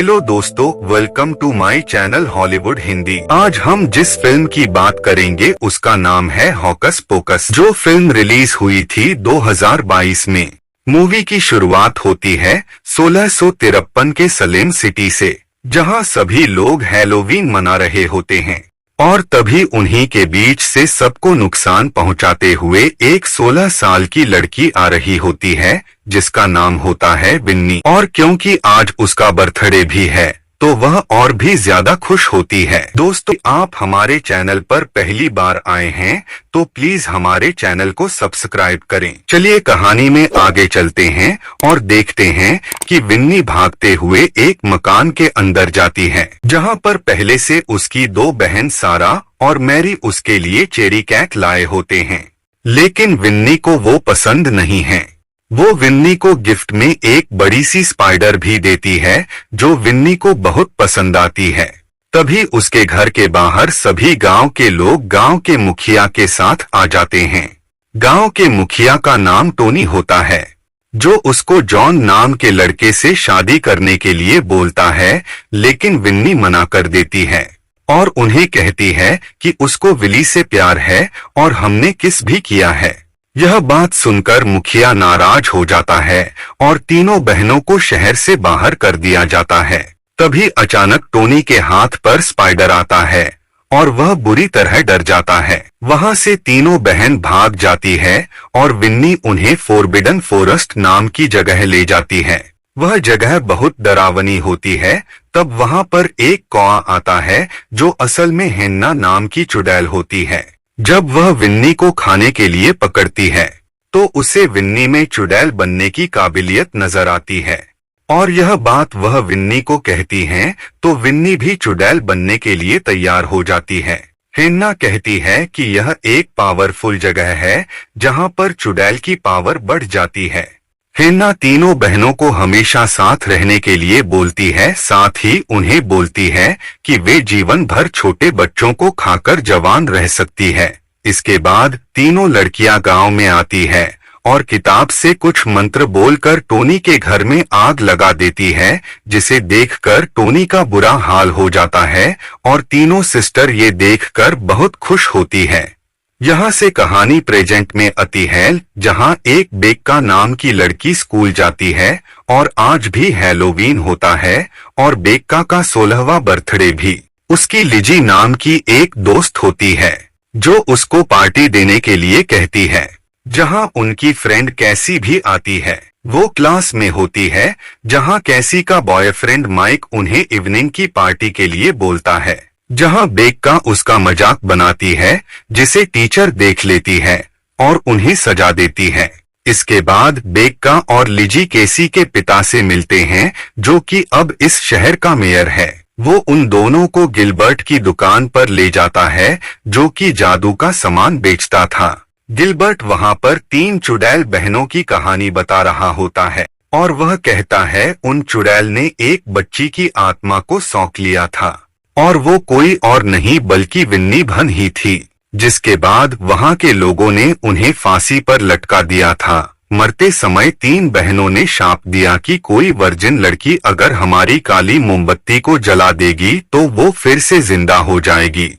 Hello दोस्तों, welcome to my channel Hollywood Hindi. आज हम जिस फिल्म की बात करेंगे उसका नाम है हॉकस पोकस, जो फिल्म रिलीज हुई थी 2022 में। मूवी की शुरुआत होती है 1653 के सलेम सिटी से, जहां सभी लोग हैलोवीन मना रहे होते हैं और तभी उन्हीं के बीच से सबको नुकसान पहुंचाते हुए एक 16 साल की लड़की आ रही होती है जिसका नाम होता है विन्नी। और क्योंकि आज उसका बर्थडे भी है तो वह और भी ज्यादा खुश होती है। दोस्तों, आप हमारे चैनल पर पहली बार आए हैं तो प्लीज हमारे चैनल को सब्सक्राइब करें। चलिए कहानी में आगे चलते हैं और देखते हैं कि विन्नी भागते हुए एक मकान के अंदर जाती है, जहां पर पहले से उसकी दो बहन सारा और मैरी उसके लिए चेरी कैट लाए होते हैं, लेकिन विन्नी को वो पसंद नहीं है। वो विन्नी को गिफ्ट में एक बड़ी सी स्पाइडर भी देती है जो विन्नी को बहुत पसंद आती है। तभी उसके घर के बाहर सभी गांव के लोग गांव के मुखिया के साथ आ जाते हैं। गांव के मुखिया का नाम टोनी होता है, जो उसको जॉन नाम के लड़के से शादी करने के लिए बोलता है, लेकिन विन्नी मना कर देती है और उन्हें कहती है कि उसको विली से प्यार है और हमने किस भी किया है। यह बात सुनकर मुखिया नाराज हो जाता है और तीनों बहनों को शहर से बाहर कर दिया जाता है। तभी अचानक टोनी के हाथ पर स्पाइडर आता है और वह बुरी तरह डर जाता है। वहां से तीनों बहन भाग जाती है और विन्नी उन्हें फोरबिडन फॉरेस्ट नाम की जगह ले जाती है। वह जगह बहुत डरावनी होती है। तब वहां पर एक कौआ आता है जो असल में हेन्ना नाम की चुड़ैल होती है। जब वह विन्नी को खाने के लिए पकड़ती है तो उसे विन्नी में चुड़ैल बनने की काबिलियत नजर आती है और यह बात वह विन्नी को कहती है तो विन्नी भी चुड़ैल बनने के लिए तैयार हो जाती है। हेन्ना कहती है कि यह एक पावरफुल जगह है जहां पर चुड़ैल की पावर बढ़ जाती है। हेन्ना तीनों बहनों को हमेशा साथ रहने के लिए बोलती है, साथ ही उन्हें बोलती है कि वे जीवन भर छोटे बच्चों को खाकर जवान रह सकती है। इसके बाद तीनों लड़कियां गांव में आती है और किताब से कुछ मंत्र बोलकर टोनी के घर में आग लगा देती है, जिसे देखकर टोनी का बुरा हाल हो जाता है और तीनों सिस्टर ये देखकर बहुत खुश होती है। यहाँ से कहानी प्रेजेंट में आती है, जहाँ एक बेक्का नाम की लड़की स्कूल जाती है और आज भी हैलोवीन होता है और बेक्का का 16वां बर्थडे भी। उसकी लिजी नाम की एक दोस्त होती है जो उसको पार्टी देने के लिए कहती है, जहाँ उनकी फ्रेंड कैसी भी आती है। वो क्लास में होती है जहाँ कैसी का बॉयफ्रेंड माइक उन्हें इवनिंग की पार्टी के लिए बोलता है, जहां बेक्का उसका मजाक बनाती है, जिसे टीचर देख लेती है और उन्हें सजा देती है। इसके बाद बेक्का और लिजी केसी के पिता से मिलते हैं, जो कि अब इस शहर का मेयर है। वो उन दोनों को गिलबर्ट की दुकान पर ले जाता है, जो कि जादू का सामान बेचता था। गिलबर्ट वहां पर 3 चुड़ैल बहनों की कहानी बता रहा होता है और वह कहता है उन चुड़ैल ने एक बच्ची की आत्मा को सौंप लिया था और वो कोई और नहीं बल्कि विन्नी भन ही थी। जिसके बाद वहां के लोगों ने उन्हें फांसी पर लटका दिया था। मरते समय 3 बहनों ने शाप दिया कि कोई वर्जिन लड़की अगर हमारी काली मोमबत्ती को जला देगी तो वो फिर से जिंदा हो जाएगी।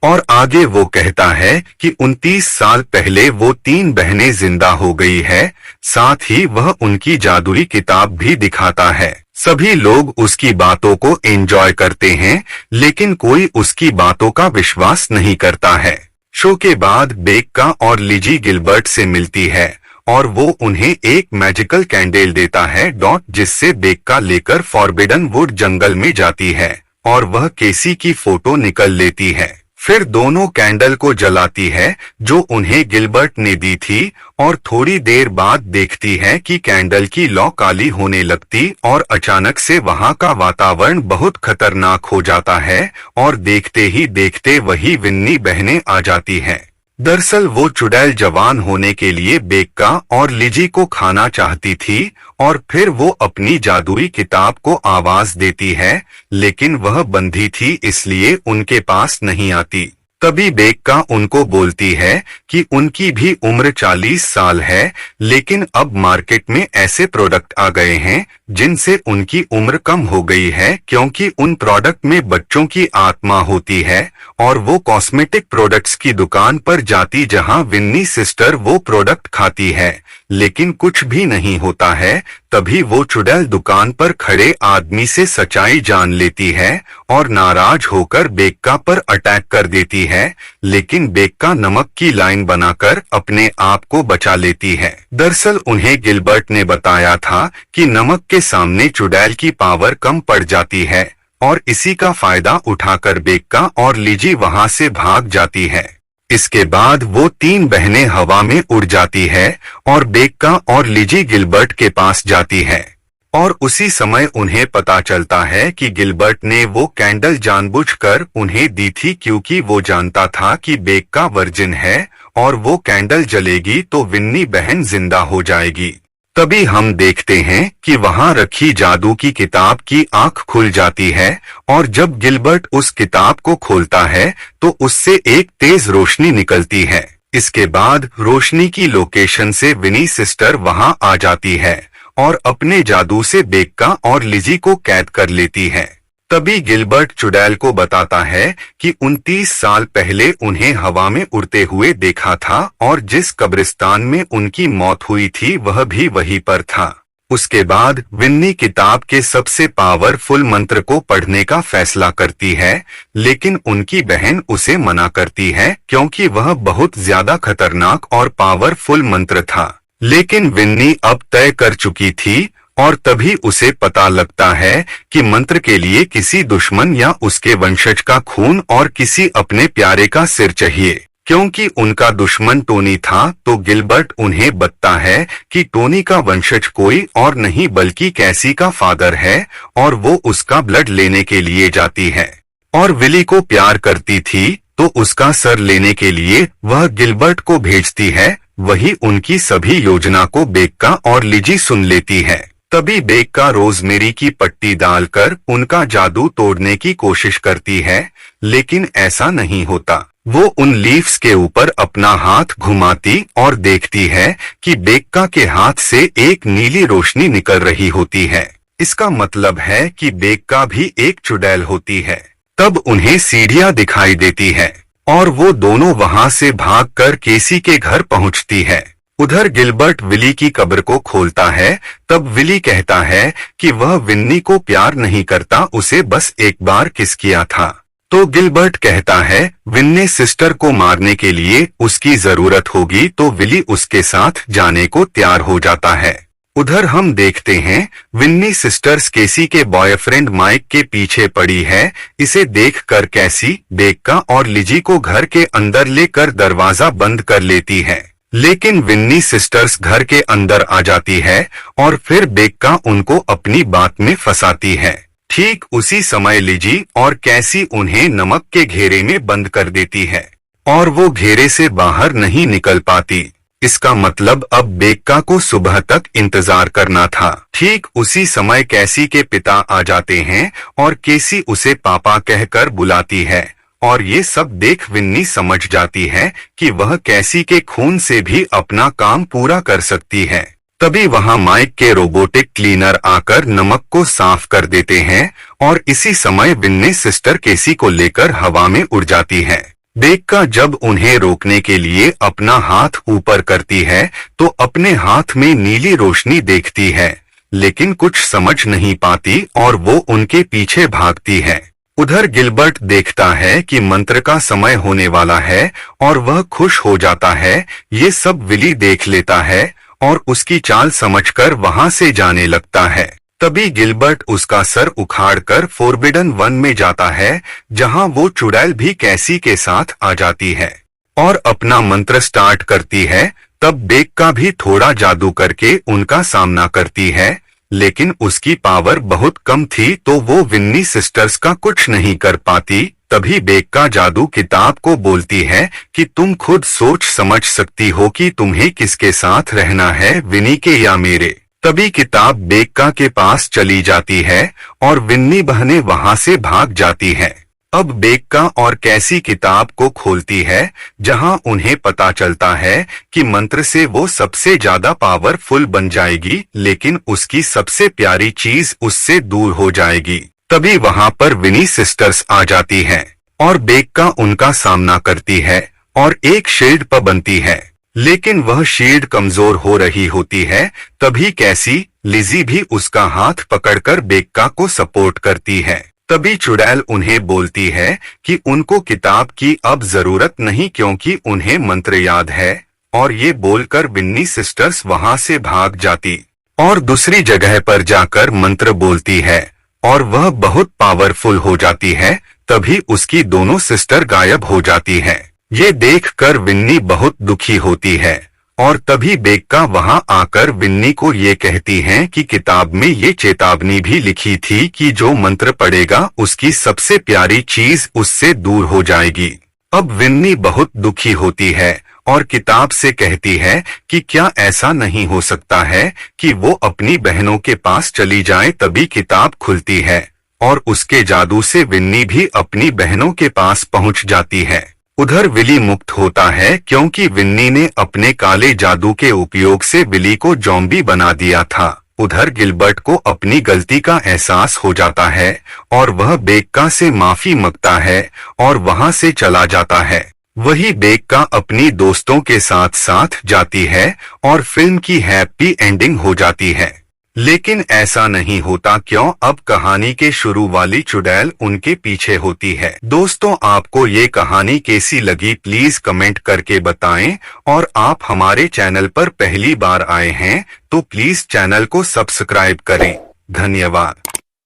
और आगे वो कहता है कि 29 साल पहले वो 3 बहनें जिंदा हो गई है। साथ ही वह उनकी जादुई किताब भी दिखाता है। सभी लोग उसकी बातों को एंजॉय करते हैं, लेकिन कोई उसकी बातों का विश्वास नहीं करता है। शो के बाद बेक्का और लिजी गिलबर्ट से मिलती है और वो उन्हें एक मैजिकल कैंडल देता है जिससे बेक्का लेकर फॉरबिडन वुड जंगल में जाती है और वह केसी की फोटो निकल लेती है। फिर दोनों कैंडल को जलाती है जो उन्हें गिलबर्ट ने दी थी और थोड़ी देर बाद देखती है कि कैंडल की लौ काली होने लगती और अचानक से वहां का वातावरण बहुत खतरनाक हो जाता है और देखते ही देखते वही विन्नी बहनें आ जाती हैं। दरअसल वो चुड़ैल जवान होने के लिए बेक्का और लिजी को खाना चाहती थी और फिर वो अपनी जादुई किताब को आवाज देती है, लेकिन वह बंधी थी इसलिए उनके पास नहीं आती। तभी बेक्का उनको बोलती है कि उनकी भी उम्र 40 साल है, लेकिन अब मार्केट में ऐसे प्रोडक्ट आ गए हैं जिनसे उनकी उम्र कम हो गई है क्योंकि उन प्रोडक्ट में बच्चों की आत्मा होती है, और वो कॉस्मेटिक प्रोडक्ट्स की दुकान पर जाती जहां विन्नी सिस्टर वो प्रोडक्ट खाती है, लेकिन कुछ भी नहीं होता है। तभी वो चुड़ैल दुकान पर खड़े आदमी से सच्चाई जान लेती है और नाराज होकर बेक्का पर अटैक कर देती है, लेकिन बेक्का नमक की लाइन बनाकर अपने आप को बचा लेती है। दरअसल उन्हें गिलबर्ट ने बताया था कि नमक के सामने चुड़ैल की पावर कम पड़ जाती है, और इसी का फायदा उठाकर बेक्का और लिजी वहां से भाग जाती है। इसके बाद वो तीन बहनें हवा में उड़ जाती है और बेक्का और लिजी गिलबर्ट के पास जाती है, और उसी समय उन्हें पता चलता है कि गिलबर्ट ने वो कैंडल जानबूझकर उन्हें दी थी क्योंकि वो जानता था कि बेक्का वर्जिन है और वो कैंडल जलेगी तो विन्नी बहन जिंदा हो जाएगी। तभी हम देखते हैं कि वहां रखी जादू की किताब की आंख खुल जाती है, और जब गिलबर्ट उस किताब को खोलता है तो उससे एक तेज रोशनी निकलती है। इसके बाद रोशनी की लोकेशन से विनी सिस्टर वहां आ जाती है और अपने जादू से बेक्का और लिजी को कैद कर लेती है। तभी गिलबर्ट चुड़ैल को बताता है कि 29 साल पहले उन्हें हवा में उड़ते हुए देखा था और जिस कब्रिस्तान में उनकी मौत हुई थी वह भी वहीं पर था। उसके बाद विन्नी किताब के सबसे पावरफुल मंत्र को पढ़ने का फैसला करती है, लेकिन उनकी बहन उसे मना करती है क्योंकि वह बहुत ज्यादा खतरनाक और पावरफुल मंत्र था। लेकिन विन्नी अब तय कर चुकी थी, और तभी उसे पता लगता है कि मंत्र के लिए किसी दुश्मन या उसके वंशज का खून और किसी अपने प्यारे का सिर चाहिए। क्योंकि उनका दुश्मन टोनी था तो गिलबर्ट उन्हें बताता है कि टोनी का वंशज कोई और नहीं बल्कि कैसी का फादर है, और वो उसका ब्लड लेने के लिए जाती है और विली को प्यार करती थी तो उसका सर लेने के लिए वह गिलबर्ट को भेजती है। वही उनकी सभी योजना को बेक्का और लिजी सुन लेती है। तभी बेक्का रोजमेरी की पट्टी डालकर उनका जादू तोड़ने की कोशिश करती है, लेकिन ऐसा नहीं होता। वो उन लीव्स के ऊपर अपना हाथ घुमाती और देखती है कि बेक्का के हाथ से एक नीली रोशनी निकल रही होती है। इसका मतलब है कि बेक्का भी एक चुड़ैल होती है। तब उन्हें सीढ़ियां दिखाई देती है और वो दोनों वहां से भागकर केसी के घर पहुंचती है। उधर गिलबर्ट विली की कब्र को खोलता है। तब विली कहता है कि वह विन्नी को प्यार नहीं करता, उसे बस एक बार किस किया था। तो गिलबर्ट कहता है विन्नी सिस्टर को मारने के लिए उसकी जरूरत होगी, तो विली उसके साथ जाने को तैयार हो जाता है। उधर हम देखते हैं विन्नी सिस्टर्स केसी के बॉयफ्रेंड माइक के पीछे पड़ी है। इसे देखकर कैसी बेक्का और लिजी को घर के अंदर लेकर दरवाजा बंद कर लेती है, लेकिन विन्नी सिस्टर्स घर के अंदर आ जाती है और फिर बेक्का उनको अपनी बात में फंसाती है। ठीक उसी समय लिजी और कैसी उन्हें नमक के घेरे में बंद कर देती है और वो घेरे से बाहर नहीं निकल पाती। इसका मतलब अब बेक्का को सुबह तक इंतजार करना था। ठीक उसी समय कैसी के पिता आ जाते हैं और केसी उसे पापा कहकर बुलाती है, और ये सब देख विन्नी समझ जाती है कि वह कैसी के खून से भी अपना काम पूरा कर सकती है। तभी वहां माइक के रोबोटिक क्लीनर आकर नमक को साफ कर देते हैं, और इसी समय विन्नी सिस्टर केसी को लेकर हवा में उड़ जाती है। बेक्का जब उन्हें रोकने के लिए अपना हाथ ऊपर करती है तो अपने हाथ में नीली रोशनी देखती है, लेकिन कुछ समझ नहीं पाती और वो उनके पीछे भागती है। उधर गिलबर्ट देखता है कि मंत्र का समय होने वाला है और वह खुश हो जाता है। ये सब विली देख लेता है और उसकी चाल समझकर वहां से जाने लगता है। तभी गिलबर्ट उसका सर उखाड़कर फोरबिडन वन में जाता है, जहां वो चुड़ैल भी कैसी के साथ आ जाती है और अपना मंत्र स्टार्ट करती है। तब बेक्का भी थोड़ा जादू करके उनका सामना करती है, लेकिन उसकी पावर बहुत कम थी तो वो विन्नी सिस्टर्स का कुछ नहीं कर पाती। तभी बेक्का जादू किताब को बोलती है कि तुम खुद सोच समझ सकती हो कि तुम्हें किसके साथ रहना है, विनी के या मेरे। तभी किताब बेक्का के पास चली जाती है और विन्नी बहनें वहां से भाग जाती है। अब बेक्का और कैसी किताब को खोलती है, जहां उन्हें पता चलता है कि मंत्र से वो सबसे ज्यादा पावरफुल बन जाएगी, लेकिन उसकी सबसे प्यारी चीज उससे दूर हो जाएगी। तभी वहां पर विनी सिस्टर्स आ जाती हैं और बेक्का उनका सामना करती है और एक शील्ड पर बनती है, लेकिन वह शील्ड कमजोर हो रही होती है। तभी कैसी लिजी भी उसका हाथ पकड़कर बेक्का को सपोर्ट करती है। तभी चुड़ैल उन्हें बोलती है कि उनको किताब की अब जरूरत नहीं, क्योंकि उन्हें मंत्र याद है, और ये बोलकर विन्नी सिस्टर्स वहां से भाग जाती और दूसरी जगह पर जाकर मंत्र बोलती है और वह बहुत पावरफुल हो जाती है। तभी उसकी दोनों सिस्टर गायब हो जाती हैं। ये देखकर विन्नी बहुत दुखी होती है और तभी बेक्का वहां आकर विन्नी को ये कहती हैं कि किताब में ये चेतावनी भी लिखी थी कि जो मंत्र पढ़ेगा उसकी सबसे प्यारी चीज उससे दूर हो जाएगी। अब विन्नी बहुत दुखी होती है और किताब से कहती है कि क्या ऐसा नहीं हो सकता है कि वो अपनी बहनों के पास चली जाए। तभी किताब खुलती है और उसके जादू से विन्नी भी अपनी बहनों के पास पहुंच जाती है। उधर विली मुक्त होता है, क्योंकि विन्नी ने अपने काले जादू के उपयोग से विली को ज़ॉम्बी बना दिया था। उधर गिलबर्ट को अपनी गलती का एहसास हो जाता है और वह बेक्का से माफी मांगता है और वहां से चला जाता है। वही बेक्का अपनी दोस्तों के साथ साथ जाती है और फिल्म की हैप्पी एंडिंग हो जाती है। लेकिन ऐसा नहीं होता, क्यों? अब कहानी के शुरू वाली चुड़ैल उनके पीछे होती है। दोस्तों, आपको ये कहानी कैसी लगी प्लीज कमेंट करके बताएं, और आप हमारे चैनल पर पहली बार आए हैं तो प्लीज चैनल को सब्सक्राइब करें। धन्यवाद।